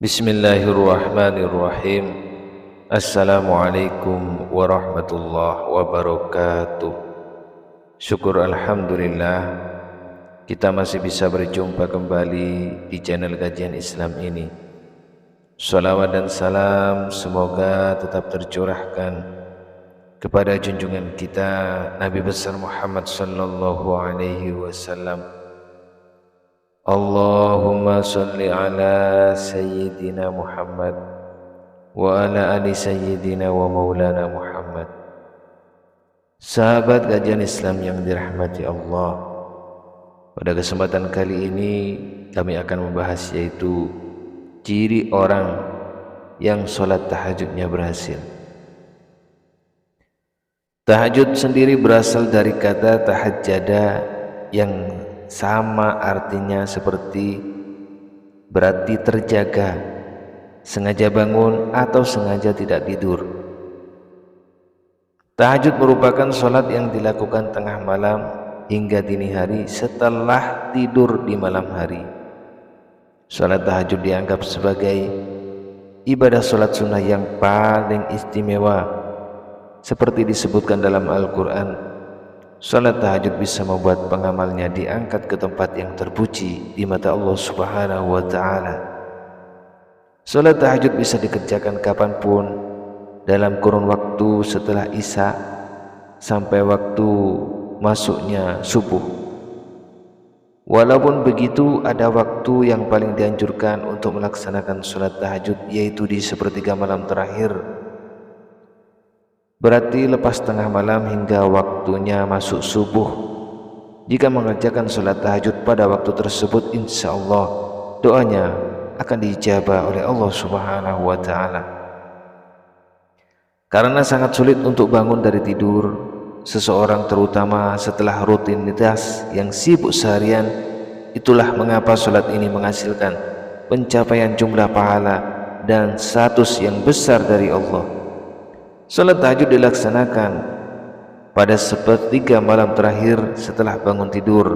Bismillahirrahmanirrahim. Assalamualaikum warahmatullahi wabarakatuh. Syukur alhamdulillah kita masih bisa berjumpa kembali di channel kajian Islam ini. Salawat dan salam semoga tetap tercurahkan kepada junjungan kita Nabi besar Muhammad sallallahu alaihi wasallam. Allahumma salli ala Sayyidina Muhammad wa ala ali Sayyidina wa maulana Muhammad. Sahabat kajian Islam yang dirahmati Allah, pada kesempatan kali ini kami akan membahas yaitu ciri orang yang sholat tahajudnya berhasil. Tahajud sendiri berasal dari kata tahajjada yang sama artinya seperti berarti terjaga, sengaja bangun atau sengaja tidak tidur. Tahajud merupakan sholat yang dilakukan tengah malam hingga dini hari setelah tidur di malam hari. Sholat tahajud dianggap sebagai ibadah sholat sunnah yang paling istimewa, seperti disebutkan dalam Al-Quran. Salat tahajud bisa membuat pengamalnya diangkat ke tempat yang terpuji di mata Allah Subhanahu wa ta'ala. Salat tahajud bisa dikerjakan kapanpun dalam kurun waktu setelah Isya sampai waktu masuknya subuh. Walaupun begitu, ada waktu yang paling dianjurkan untuk melaksanakan salat tahajud, yaitu di sepertiga malam terakhir, berarti lepas tengah malam hingga waktunya masuk subuh. Jika mengerjakan sholat tahajud pada waktu tersebut, insya Allah doanya akan diijabah oleh Allah Subhanahu wa ta'ala. Karena sangat sulit untuk bangun dari tidur seseorang, terutama setelah rutinitas yang sibuk seharian. Itulah mengapa sholat ini menghasilkan pencapaian jumlah pahala dan status yang besar dari Allah. Salat tahajud dilaksanakan pada sepertiga malam terakhir setelah bangun tidur,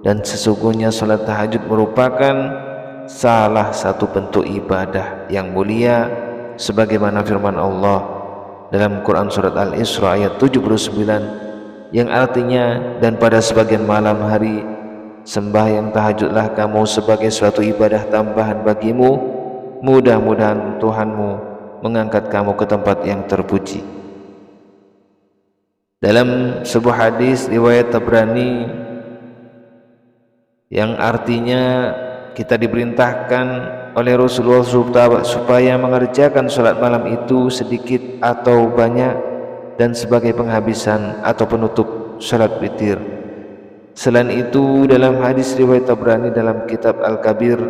dan sesungguhnya salat tahajud merupakan salah satu bentuk ibadah yang mulia, sebagaimana firman Allah dalam Quran surat Al-Isra ayat 79 yang artinya, dan pada sebagian malam hari sembahyang tahajudlah kamu sebagai suatu ibadah tambahan bagimu, mudah-mudahan Tuhanmu mengangkat kamu ke tempat yang terpuji. Dalam sebuah hadis riwayat Tabrani yang artinya kita diperintahkan oleh Rasulullah supaya mengerjakan sholat malam itu sedikit atau banyak dan sebagai penghabisan atau penutup sholat witir. Selain itu, dalam hadis riwayat Tabrani dalam kitab Al-Kabir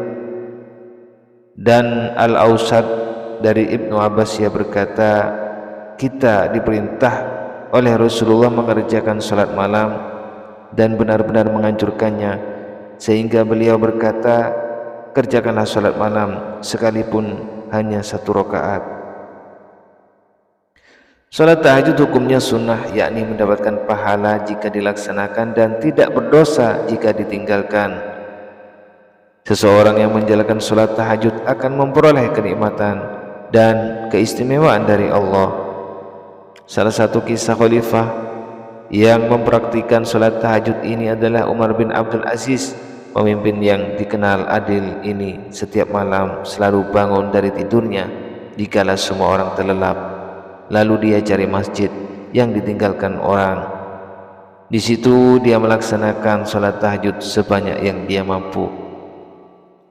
dan Al-Awsat dari Ibnu Abbas, ia berkata, kita diperintah oleh Rasulullah mengerjakan salat malam dan benar-benar menganjurkannya, sehingga beliau berkata, kerjakanlah salat malam sekalipun hanya 1 rakaat. Salat tahajud hukumnya sunnah, yakni mendapatkan pahala jika dilaksanakan dan tidak berdosa jika ditinggalkan. Seseorang yang menjalankan salat tahajud akan memperoleh kenikmatan dan keistimewaan dari Allah. Salah satu kisah khalifah yang mempraktikkan salat tahajud ini adalah Umar bin Abdul Aziz. Pemimpin yang dikenal adil ini setiap malam selalu bangun dari tidurnya dikala semua orang terlelap, lalu dia cari masjid yang ditinggalkan orang. Di situ dia melaksanakan salat tahajud sebanyak yang dia mampu.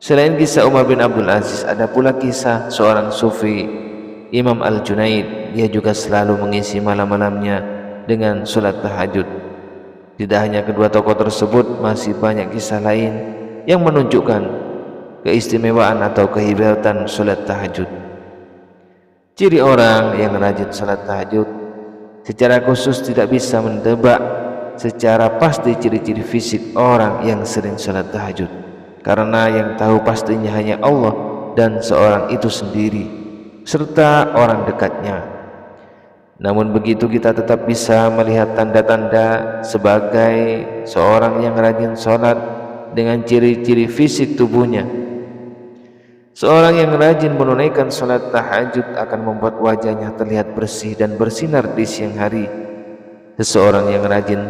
Selain kisah Umar bin Abdul Aziz, ada pula kisah seorang sufi, Imam Al-Junaid. Dia juga selalu mengisi malam-malamnya dengan sholat tahajud. Tidak hanya kedua tokoh tersebut, masih banyak kisah lain yang menunjukkan keistimewaan atau kehebatan sholat tahajud. Ciri orang yang rajin sholat tahajud secara khusus tidak bisa mendebak secara pasti ciri-ciri fisik orang yang sering sholat tahajud, karena yang tahu pastinya hanya Allah dan seorang itu sendiri serta orang dekatnya. Namun begitu, kita tetap bisa melihat tanda-tanda sebagai seorang yang rajin sholat dengan ciri-ciri fisik tubuhnya. Seorang yang rajin menunaikan salat tahajud akan membuat wajahnya terlihat bersih dan bersinar di siang hari. Seseorang yang rajin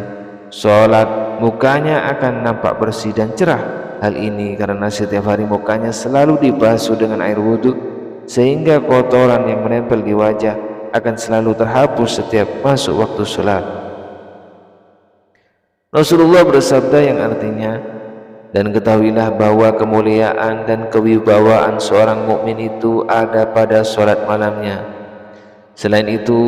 salat, mukanya akan nampak bersih dan cerah. Hal ini karena setiap hari mukanya selalu dibasuh dengan air wudhu, sehingga kotoran yang menempel di wajah akan selalu terhapus setiap masuk waktu salat. Rasulullah bersabda yang artinya, dan ketahuilah bahwa kemuliaan dan kewibawaan seorang mukmin itu ada pada salat malamnya. Selain itu,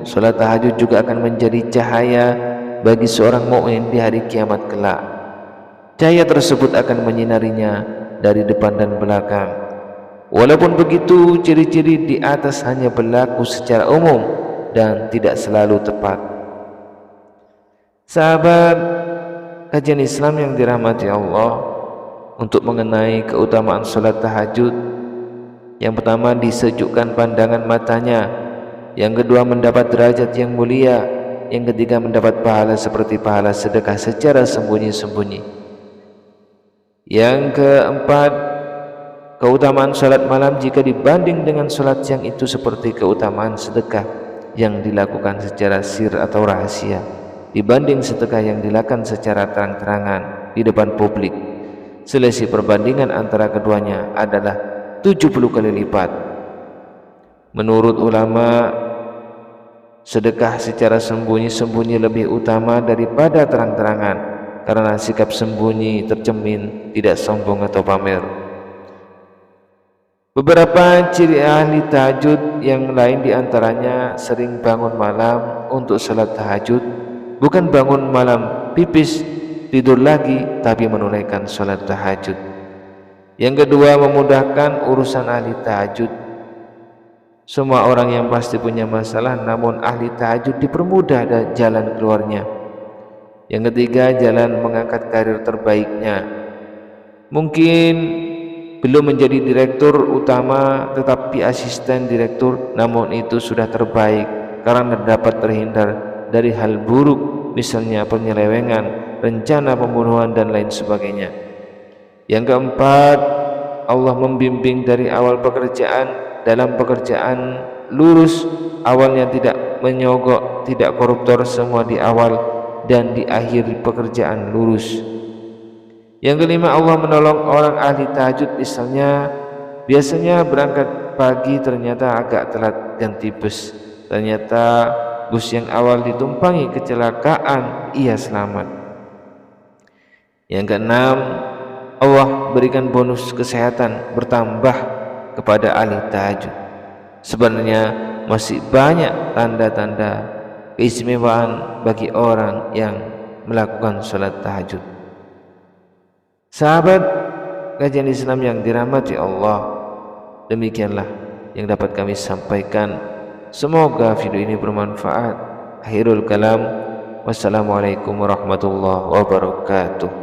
salat tahajud juga akan menjadi cahaya bagi seorang mukmin di hari kiamat kelak. Cahaya tersebut akan menyinarinya dari depan dan belakang. Walaupun begitu, ciri-ciri di atas hanya berlaku secara umum dan tidak selalu tepat. Sahabat kajian Islam yang dirahmati Allah, untuk mengenai keutamaan salat tahajud, yang pertama disejukkan pandangan matanya, yang kedua mendapat derajat yang mulia, yang ketiga mendapat pahala seperti pahala sedekah secara sembunyi-sembunyi, yang keempat keutamaan salat malam jika dibanding dengan salat siang itu seperti keutamaan sedekah yang dilakukan secara sir atau rahasia dibanding sedekah yang dilakukan secara terang-terangan di depan publik. Selisih perbandingan antara keduanya adalah 70 kali lipat. Menurut ulama, sedekah secara sembunyi-sembunyi lebih utama daripada terang-terangan karena sikap sembunyi tercermin tidak sombong atau pamer. Beberapa ciri ahli tahajud yang lain diantaranya sering bangun malam untuk salat tahajud, bukan bangun malam pipis tidur lagi, tapi menunaikan salat tahajud. Yang kedua, memudahkan urusan ahli tahajud. Semua orang yang pasti punya masalah, namun ahli tahajud dipermudah dan jalan keluarnya. Yang ketiga, jalan mengangkat karir terbaiknya. Mungkin belum menjadi direktur utama, tetapi asisten direktur, namun itu sudah terbaik karena dapat terhindar dari hal buruk, misalnya penyelewengan, rencana pembunuhan dan lain sebagainya. Yang keempat, Allah membimbing dari awal pekerjaan. Dalam pekerjaan lurus, awalnya tidak menyogok, tidak koruptor, semua di awal dan di akhir pekerjaan lurus. Yang kelima, Allah menolong orang ahli tahajud, misalnya biasanya berangkat pagi ternyata agak telat ganti bus, ternyata bus yang awal ditumpangi kecelakaan, ia selamat. Yang keenam, Allah berikan bonus kesehatan bertambah kepada ahli tahajud. Sebenarnya masih banyak tanda-tanda keistimewaan bagi orang yang melakukan salat tahajud. Sahabat kajian Islam yang dirahmati Allah, demikianlah yang dapat kami sampaikan. Semoga video ini bermanfaat. Akhirul kalam, wassalamualaikum warahmatullahi wabarakatuh.